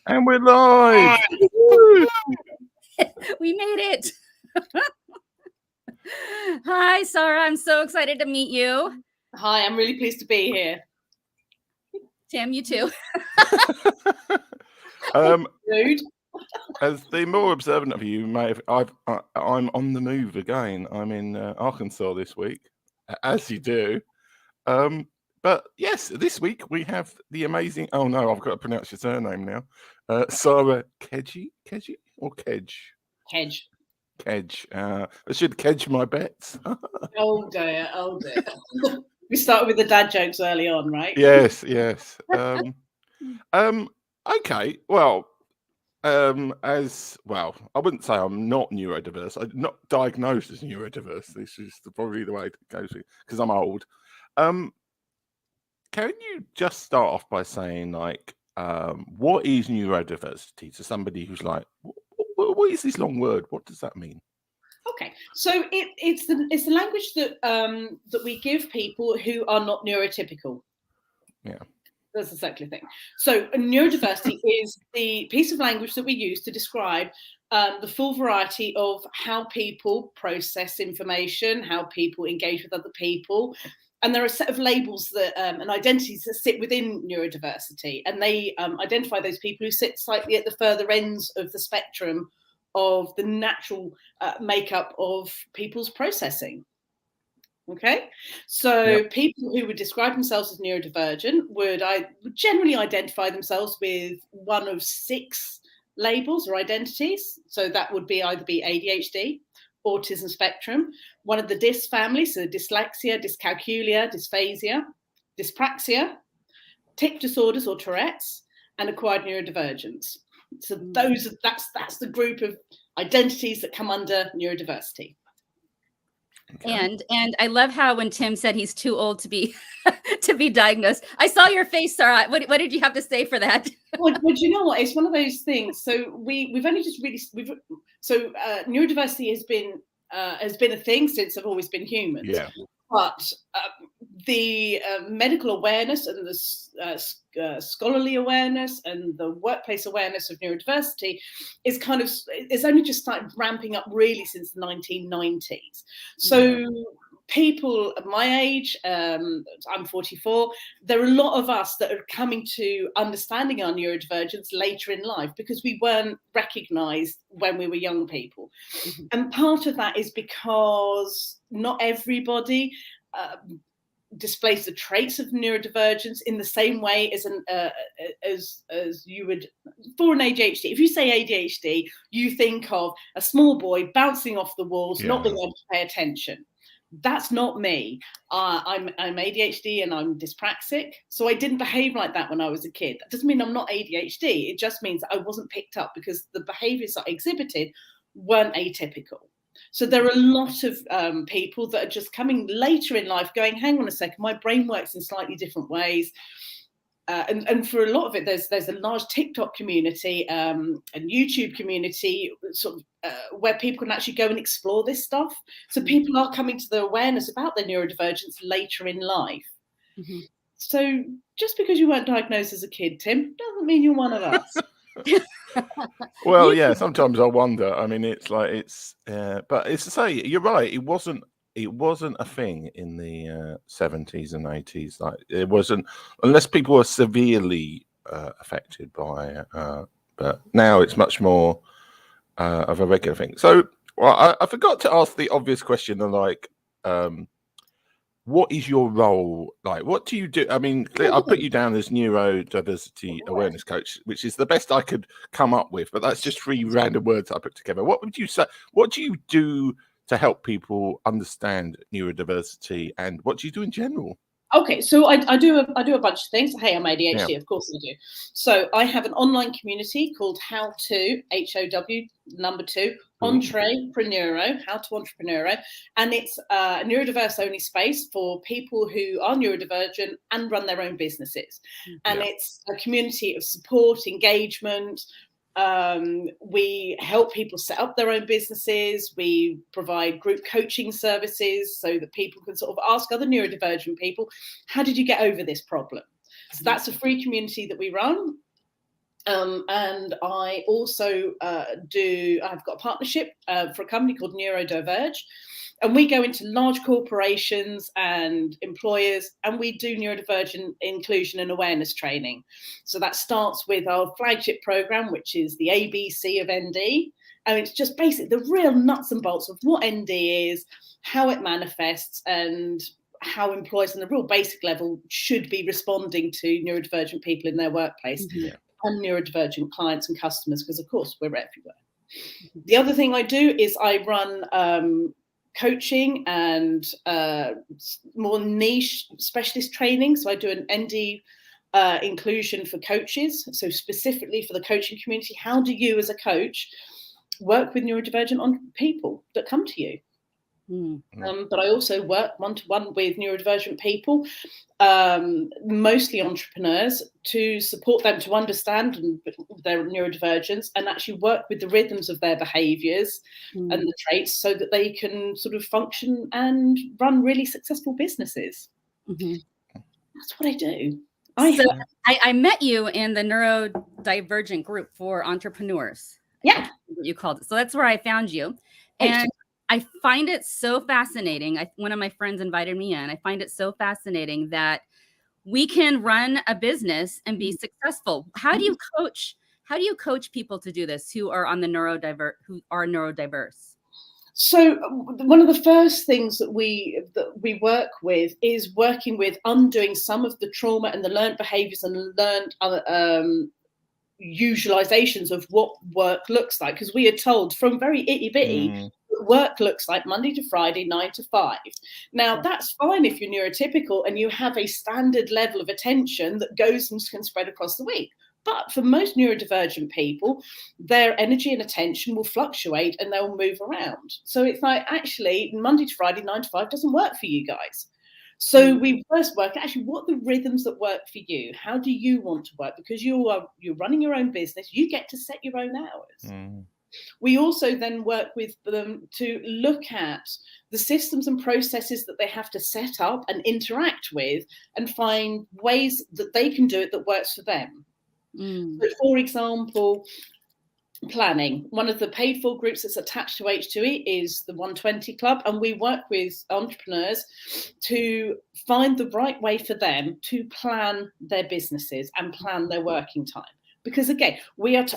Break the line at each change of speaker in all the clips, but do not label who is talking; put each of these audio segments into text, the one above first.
And we're live.
We made it. Hi, Sara. I'm so excited to meet you.
Hi, I'm really pleased to be here.
Tim, you too.
Rude.
As the more observant of you may have, I'm on the move again. I'm in Arkansas this week, as you do. But yes, this week we have the amazing. Oh no, I've got to pronounce your surname now. Sara Kedge, or Kedge?
Kedge.
Kedge. I should kedge my bets.
Oh dear. We started with the dad jokes early on, right?
Yes. Okay. Well. As well, I wouldn't say I'm not neurodiverse. I'm not diagnosed as neurodiverse. This is probably the way it goes because I'm old. Can you just start off by saying, like, what is neurodiversity to somebody who's like, what is this long word? What does that mean?
Okay, so it's the language that that we give people who are not neurotypical.
Yeah.
That's exactly the thing. So neurodiversity is the piece of language that we use to describe the full variety of how people process information, how people engage with other people. And there are a set of labels that and identities that sit within neurodiversity. And they identify those people who sit slightly at the further ends of the spectrum of the natural makeup of people's processing. Okay, so people who would describe themselves as neurodivergent would generally identify themselves with one of 6 labels or identities. So that would either be ADHD, autism spectrum, one of the dys families, so dyslexia, dyscalculia, dysphasia, dyspraxia, tic disorders or Tourette's, and acquired neurodivergence. So that's the group of identities that come under neurodiversity.
And I love how when Tim said he's too old to be to be diagnosed. I saw your face, Sara. What did you have to say for that?
Well, you know what? It's one of those things. So we've only just really neurodiversity has been a thing since I've always been humans.
Yeah.
But the medical awareness and the scholarly awareness and the workplace awareness of neurodiversity is only just started ramping up really since the 1990s. So people of my age, I'm 44, there are a lot of us that are coming to understanding our neurodivergence later in life because we weren't recognised when we were young people. Mm-hmm. And part of that is because not everybody displays the traits of neurodivergence in the same way as you would for an ADHD. If you say ADHD, you think of a small boy bouncing off the walls, not being able to pay attention. That's not me. I'm ADHD and I'm dyspraxic. So I didn't behave like that when I was a kid. That doesn't mean I'm not ADHD. It just means that I wasn't picked up because the behaviors that I exhibited weren't atypical. So there are a lot of people that are just coming later in life going, hang on a second, my brain works in slightly different ways. And for a lot of it, there's a large TikTok community and YouTube community where people can actually go and explore this stuff. So people are coming to the awareness about their neurodivergence later in life. Mm-hmm. So just because you weren't diagnosed as a kid, Tim, doesn't mean you're one of us.
Well, yeah, sometimes I wonder. I mean, but it's to say, you're right. It wasn't a thing in the 70s and 80s. Like, it wasn't, unless people were severely affected by it. But now it's much more of a regular thing. So, well, I forgot to ask the obvious question of, like, what is your role? Like, what do you do? I mean, I put you down as neurodiversity awareness coach, which is the best I could come up with. But that's just 3 random words I put together. What would you say? What do you do to help people understand neurodiversity, and what do you do in general?
Okay, so I do a bunch of things. Hey, I'm ADHD, of course I do. So I have an online community called How To, HOW, number 2, Entrepreneuro, How to Entrepreneuro. And it's a neurodiverse only space for people who are neurodivergent and run their own businesses. And it's a community of support, engagement. We help people set up their own businesses. We provide group coaching services so that people can sort of ask other neurodivergent people, how did you get over this problem? So that's a free community that we run. And I also I've got a partnership for a company called Neurodiverse. And we go into large corporations and employers, and we do neurodivergent inclusion and awareness training. So that starts with our flagship program, which is the ABC of ND. And it's just basically the real nuts and bolts of what ND is, how it manifests, and how employers on the real basic level should be responding to neurodivergent people in their workplace, and neurodivergent clients and customers, because of course we're everywhere. The other thing I do is I run coaching and more niche specialist training. So I do an ND inclusion for coaches. So specifically for the coaching community, how do you as a coach work with neurodivergent people that come to you? But I also work one-to-one with neurodivergent people, mostly entrepreneurs, to support them to understand their neurodivergence and actually work with the rhythms of their behaviours and the traits, so that they can sort of function and run really successful businesses. That's what I do.
I met you in the neurodivergent group for entrepreneurs.
Yeah,
you called it. So that's where I found you, and I find it so fascinating. One of my friends invited me in. I find it so fascinating that we can run a business and be successful. How do you coach? How do you coach people to do this who are on the neurodiverse?
So one of the first things that we work with is working with undoing some of the trauma and the learned behaviors and learned usualizations of what work looks like, because we are told from very itty bitty work looks like Monday to Friday 9 to 5. Now that's fine if you're neurotypical and you have a standard level of attention that goes and can spread across the week. But for most neurodivergent people, their energy and attention will fluctuate and they'll move around. So it's like, actually Monday to Friday 9 to 5 doesn't work for you guys. So we first work actually what are the rhythms that work for you. How do you want to work? Because you're running your own business, you get to set your own hours. We also then work with them to look at the systems and processes that they have to set up and interact with, and find ways that they can do it that works for them. So for example, planning. One of the paid for groups that's attached to H2E is the 120 Club, and we work with entrepreneurs to find the right way for them to plan their businesses and plan their working time. Because again,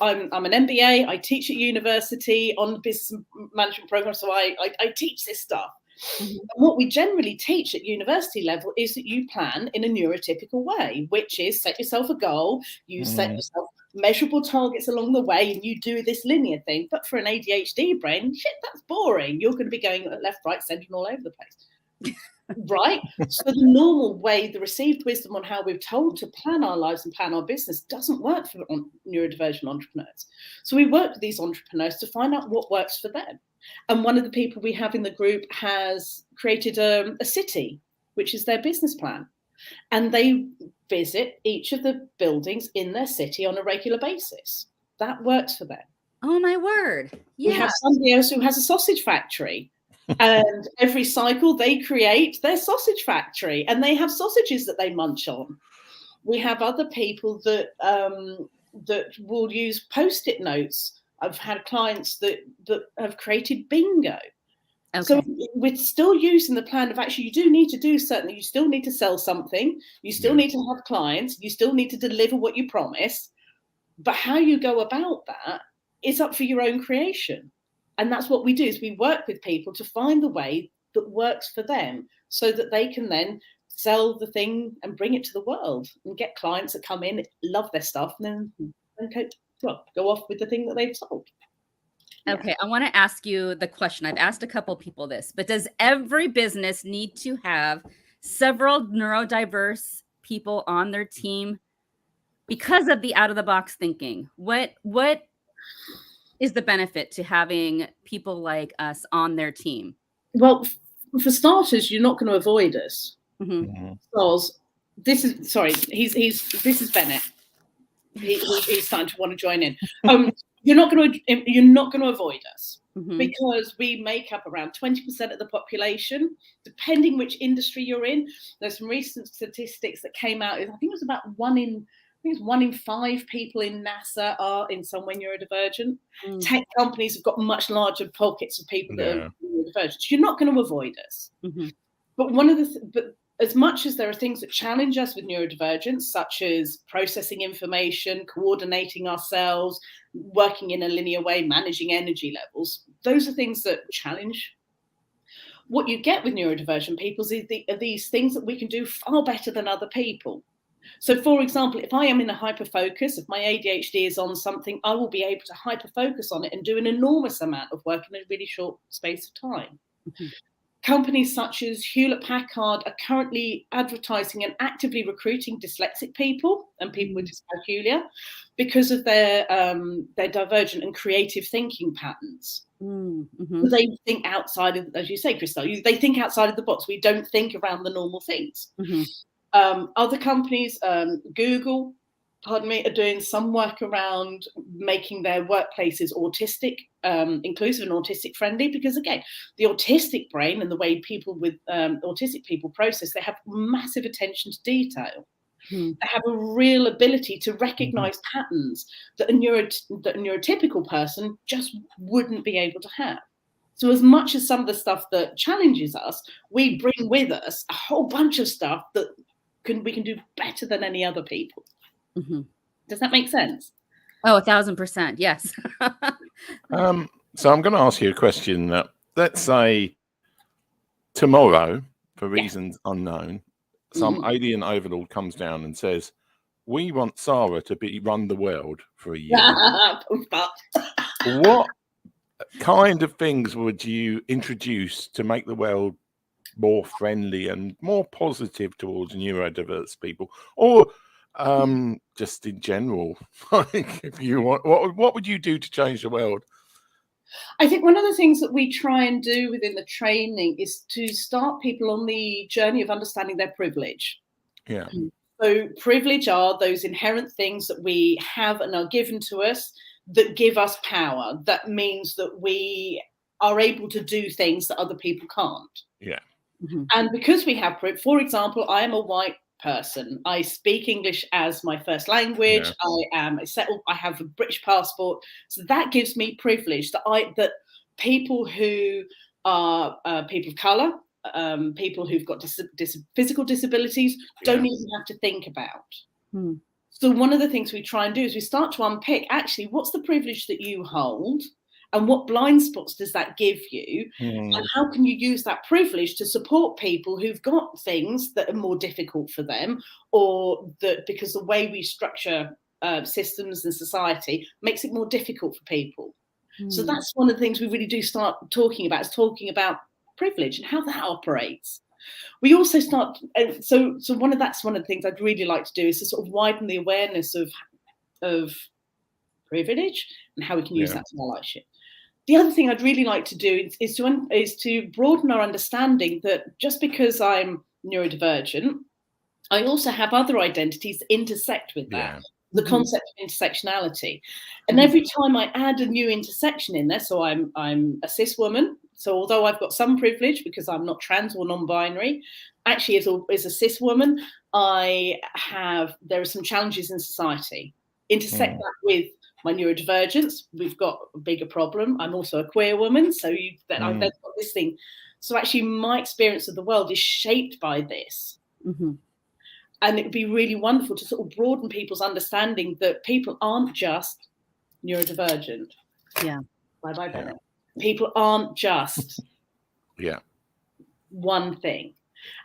I'm an MBA, I teach at university on the business management program, so I teach this stuff. And what we generally teach at university level is that you plan in a neurotypical way, which is set yourself a goal, you set yourself measurable targets along the way, and you do this linear thing. But for an ADHD brain, shit, that's boring. You're going to be going left, right, centre, and all over the place. Right? So the normal way, the received wisdom on how we're told to plan our lives and plan our business doesn't work for neurodivergent entrepreneurs. So we work with these entrepreneurs to find out what works for them. And one of the people we have in the group has created a city, which is their business plan. And they visit each of the buildings in their city on a regular basis. That works for them.
Oh, my word. Yeah.
We have somebody else who has a sausage factory. And every cycle they create their sausage factory, and they have sausages that they munch on. We have other people that will use Post-it notes. I've had clients that have created bingo. Okay. So we're still using the plan of actually you do need to do something. You still need to sell something. You still need to have clients. You still need to deliver what you promise. But how you go about that is up for your own creation. And that's what we do, is we work with people to find the way that works for them, so that they can then sell the thing and bring it to the world and get clients that come in, love their stuff, and then go off with the thing that they've sold.
Okay, I want to ask you the question. I've asked a couple people this, but does every business need to have several neurodiverse people on their team because of the out-of-the-box thinking? What is the benefit to having people like us on their team?
Well, for starters, you're not going to avoid us. Because this is Bennett. He's starting to want to join in. You're not going to avoid us because we make up around 20% of the population, depending which industry you're in. There's some recent statistics that came out. I think it was about 1 in think it's 1 in 5 people in NASA are in some way neurodivergent.
Mm.
Tech companies have got much larger pockets of people that
Yeah.
are neurodivergent. So you're not going to avoid us.
Mhm.
But but as much as there are things that challenge us with neurodivergence, such as processing information, coordinating ourselves, working in a linear way, managing energy levels, those are things that challenge. What you get with neurodivergent people are these things that we can do far better than other people. So, for example, if I am in a hyperfocus, if my ADHD is on something, I will be able to hyperfocus on it and do an enormous amount of work in a really short space of time.
Mhm.
Companies such as Hewlett-Packard are currently advertising and actively recruiting dyslexic people and people with dyscalculia because of their divergent and creative thinking patterns.
Mm-hmm.
They think outside of, as you say, Crystal, they think outside of the box. We don't think around the normal things.
Mm-hmm.
Other companies, Google, are doing some work around making their workplaces autistic, inclusive and autistic friendly, because again, the autistic brain and the way people with autistic people process, they have massive attention to detail. They have a real ability to recognize patterns that a neurotypical person just wouldn't be able to have. So as much as some of the stuff that challenges us, we bring with us a whole bunch of stuff that we can do better than any other people.
Mm-hmm.
Does that make sense?
Oh, 1,000%. Yes.
So I'm going to ask you a question. Let's say tomorrow, for reasons unknown, some alien overlord comes down and says, "We want Sara to run the world for a year." What kind of things would you introduce to make the world more friendly and more positive towards neurodiverse people, or just in general? Like, if you want, what would you do to change the world?
I think one of the things that we try and do within the training is to start people on the journey of understanding their privilege.
Yeah.
So privilege are those inherent things that we have and are given to us that give us power. That means that we are able to do things that other people can't.
Yeah.
Mm-hmm.
And because we have, for example, I am a white person. I speak English as my first language.
Yeah.
I have a British passport. So that gives me privilege that people who are people of colour, people who've got physical disabilities don't even have to think about.
Mm.
So one of the things we try and do is we start to unpick, actually, what's the privilege that you hold? And what blind spots does that give you? And how can you use that privilege to support people who've got things that are more difficult for them, or that because the way we structure systems and society makes it more difficult for people? So that's one of the things we really do start talking about, is talking about privilege and how that operates. We also start, so that's one of the things I'd really like to do, is to sort of widen the awareness of privilege and how we can use that to our allyship. The other thing I'd really like to do is to broaden our understanding that just because I'm neurodivergent, I also have other identities that intersect with that. The concept of intersectionality. And every time I add a new intersection in there, so I'm a cis woman. So although I've got some privilege because I'm not trans or non-binary, actually as a cis woman, there are some challenges in society. Intersect that with my neurodivergence, we've got a bigger problem. I'm also a queer woman, so I've got this thing. So actually my experience of the world is shaped by this.
Mm-hmm.
And it would be really wonderful to sort of broaden people's understanding that people aren't just neurodivergent.
Yeah.
Bye-bye, Bennett. People aren't just one thing.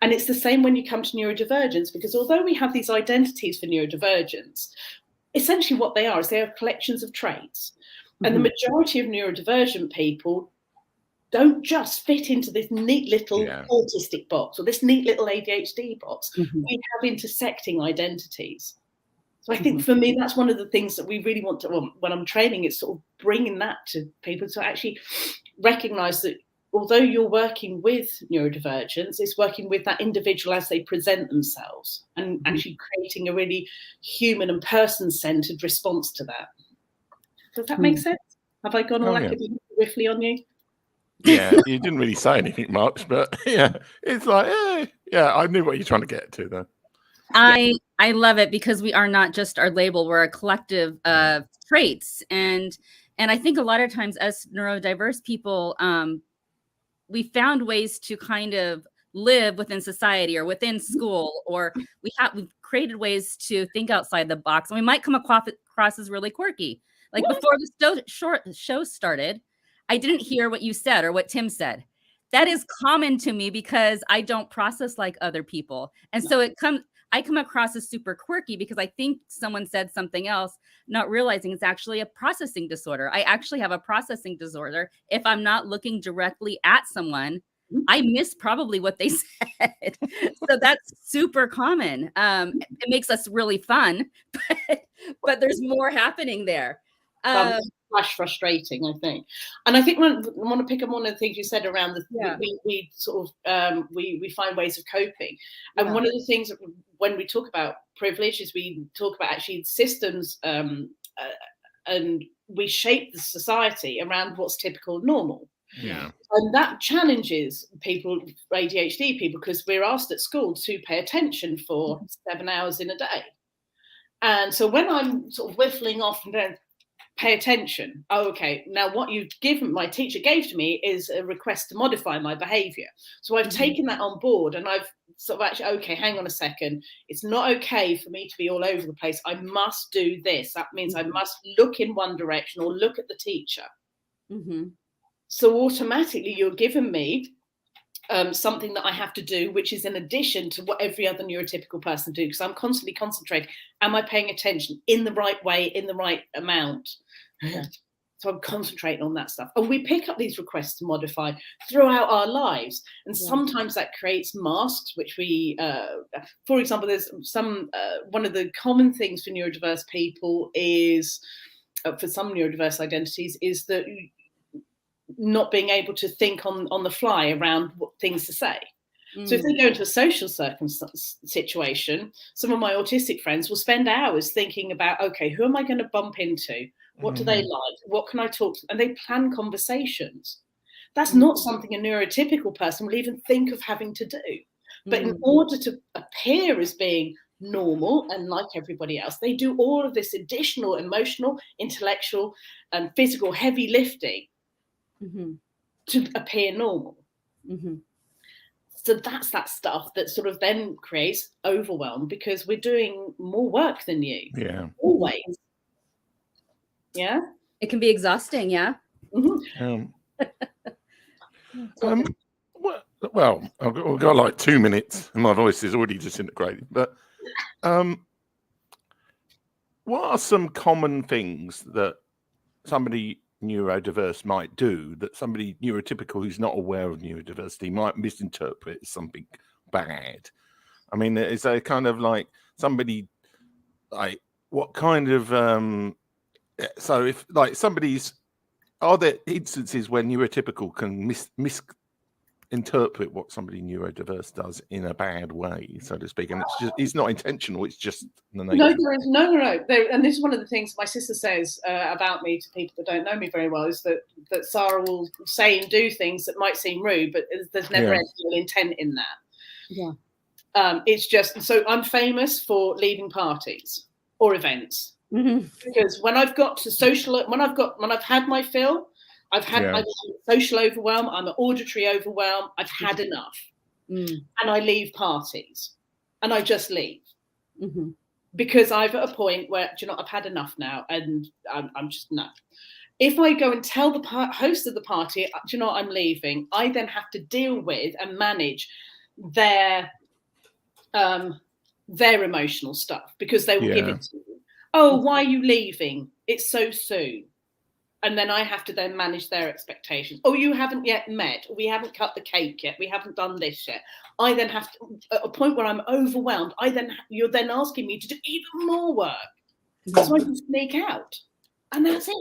And it's the same when you come to neurodivergence, because although we have these identities for neurodivergence, essentially what they are collections of traits. And the majority of neurodivergent people don't just fit into this neat little autistic box or this neat little ADHD box. We have intersecting identities. So I think for me, that's one of the things that we really want to, when I'm training, it's sort of bringing that to people to actually recognize that although you're working with neurodivergence, it's working with that individual as they present themselves and actually creating a really human and person-centered response to that. Does that make sense? Have I gone all academic riffly on you?
Yeah, you didn't really say anything much, but it's like, I knew what you're trying to get to, though.
I I love it because we are not just our label, we're a collective of traits. And I think a lot of times as neurodiverse people, we found ways to kind of live within society or within school, or we've created ways to think outside the box. And we might come across as really quirky. Like before the show started, I didn't hear what you said or what Tim said. That is common to me because I don't process like other people. And so I come across as super quirky because I think someone said something else, not realizing it's actually a processing disorder. I actually have a processing disorder. If I'm not looking directly at someone, I miss probably what they said. So that's super common. It makes us really fun, but there's more happening there.
Flash frustrating, I think. And I think I want to pick up one of the things you said around we sort of we find ways of coping. And one of the things that, when we talk about privilege, is we talk about actually systems, and we shape the society around what's typical normal.
Yeah.
And that challenges people, ADHD people, because we're asked at school to pay attention for 7 hours in a day. And so when I'm sort of whiffling off and going, pay attention. Oh, okay. Now what my teacher gave to me is a request to modify my behavior. So I've taken that on board, and I've sort of actually, okay, hang on a second. It's not okay for me to be all over the place. I must do this. That means I must look in one direction or look at the teacher. So automatically you're giving me something that I have to do, which is in addition to what every other neurotypical person do, because I'm constantly concentrating. Am I paying attention in the right way, in the right amount? So I'm concentrating on that stuff. And we pick up these requests to modify throughout our lives. And sometimes that creates masks, which we, for example, there's some, one of the common things for neurodiverse people is, for some neurodiverse identities, is that not being able to think on the fly around what things to say. So if they go into a social situation, some of my autistic friends will spend hours thinking about, okay, who am I going to bump into? What do they like? What can I talk to? And they plan conversations. That's not something a neurotypical person will even think of having to do. But in order to appear as being normal and like everybody else, they do all of this additional emotional, intellectual, and physical heavy lifting to appear normal. So that's that stuff that sort of then creates overwhelm, because we're doing more work than you.
Yeah.
Always. Yeah.
It can be exhausting. Yeah.
Well, I've got like 2 minutes and my voice is already disintegrated. But what are some common things that somebody neurodiverse might do that somebody neurotypical who's not aware of neurodiversity might misinterpret as something bad? I mean, is there kind of like somebody, like, what kind of so if like somebody's, are there instances where neurotypical can misinterpret what somebody neurodiverse does in a bad way, so to speak, and it's not intentional, it's just the nature?
No, there is no. And this is one of the things my sister says about me to people that don't know me very well, is that Sara will say and do things that might seem rude, but there's never any intent in that. It's just, so I'm famous for leaving parties or events, because when I've got to social, when I've had my fill, I've had my social overwhelm, I'm an auditory overwhelm, I've had enough, and I leave parties, and I just leave, because I've at a point where, do you know, I've had enough now, and I'm just no. If I go and tell the host of the party, do you know, I'm leaving, I then have to deal with and manage their emotional stuff, because they will give it to you. Oh, why are you leaving? It's so soon. And then I have to then manage their expectations. Oh, you haven't yet met. We haven't cut the cake yet. We haven't done this yet. I then have to, at a point where I'm overwhelmed, you're then asking me to do even more work. So I can sneak out. And that's it.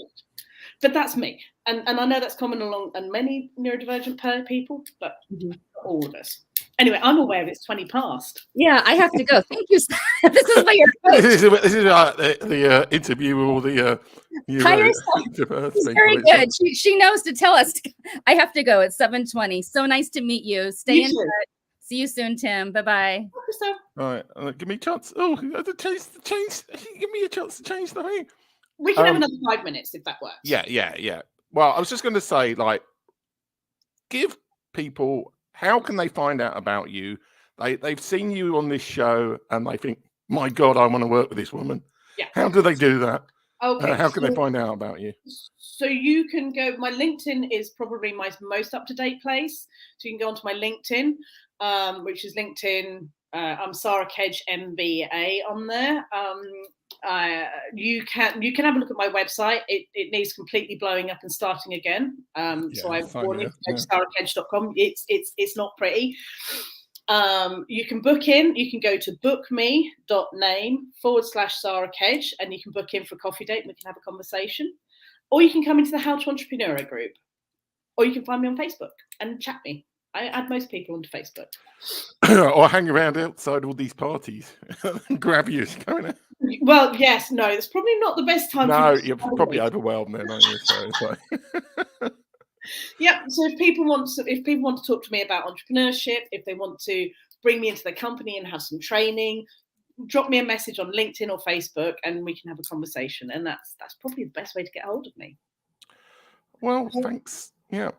But that's me. And I know that's common along and many neurodivergent people, but not all of us. Anyway, I'm aware it's 20 past.
Yeah, I have to go. Thank you. This is my
This is the interview with all the
She's very good. She knows to tell us. I have to go. It's 7:20. So nice to meet you. Stay in touch. See you soon, Tim. Bye-bye.
So,
All right, give me a chance. Oh, change. Give me a chance to change the thing.
we can have another 5 minutes if that works.
Yeah. Well, I was just going to say, like, give people, how can they find out about you? They've seen you on this show and they think, my God, I want to work with this woman.
Yeah.
How do they do that?
Okay.
How can they find out about you?
So you can go, my LinkedIn is probably my most up-to-date place. So you can go onto my LinkedIn, which is LinkedIn. I'm Sara Kedge MBA on there. You can have a look at my website. It needs completely blowing up and starting again. So I warn you, go to sarakedge.com. It's not pretty. You can book in. You can go to bookme.name/Sara Kedge, and you can book in for a coffee date and we can have a conversation. Or you can come into the How to Entrepreneur group. Or you can find me on Facebook and chat me. I add most people onto Facebook.
Or hang around outside all these parties and grab you.
Well, yes, no, it's probably not the best time.
No, you're probably overwhelmed then, aren't you? So it's like...
Yeah. So if people want to talk to me about entrepreneurship, if they want to bring me into their company and have some training, drop me a message on LinkedIn or Facebook, and we can have a conversation. And that's probably the best way to get hold of me.
Well, thanks. Yeah.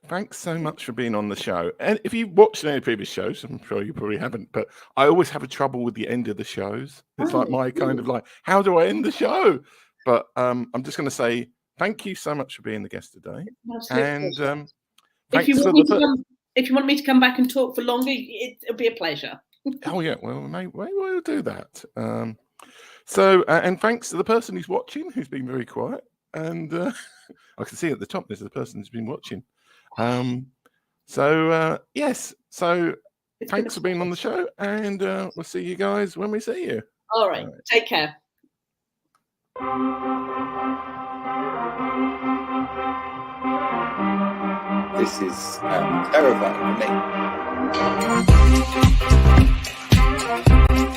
Thanks so much for being on the show. And if you've watched any previous shows, I'm sure you probably haven't, but I always have a trouble with the end of the shows. It's like my kind of like, how do I end the show? But I'm just going to say thank you so much for being the guest today. And
if you want me to come back and talk for longer, it'll be a pleasure.
Oh yeah, well, maybe we'll do that. And thanks to the person who's watching, who's been very quiet. And I can see at the top there's the person who's been watching. Yes. So thanks for being on the show, and we'll see you guys when we see you.
All right. Take care.
This is terrifying for me.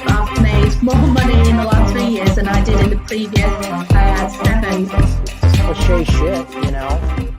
I've made more money in the last 3 years than I did in the previous 7.
Cliche shit, you know.